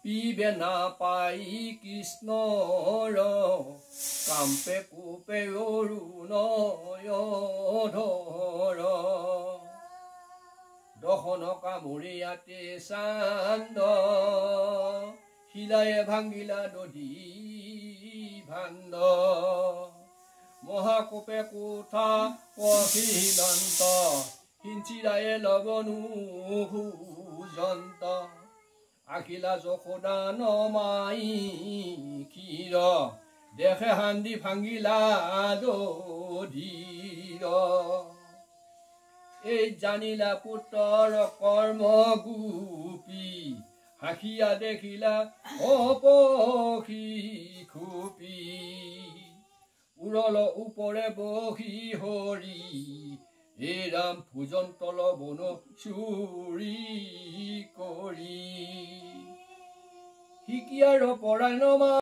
পিবে নাপাই কৃষ্ণৰ কাম্পে কোপে অৰুণয় ধৰ দহন কামুৰিয়াতে চান্দ শিলায়ে ভাঙিলা নদী ভাণ্ড মহাকোপে কোঠা অখিলন্ত হিঞ্চিৰায়ে লবনু ভূজন্ত আখিলা যশোদা নমাই ক্ষীৰ দেখে হান্দি ভাঙিলা দধীৰ এই জানিলা পুত্ৰৰ কৰ্ম গোপী হাসিয়া দেখিলা অপখী খুপি উৰল ওপৰে বহি হৰি হে ৰাম ভোজন তল বন চুৰি কৰি শিকিয়াৰ পৰায়ণ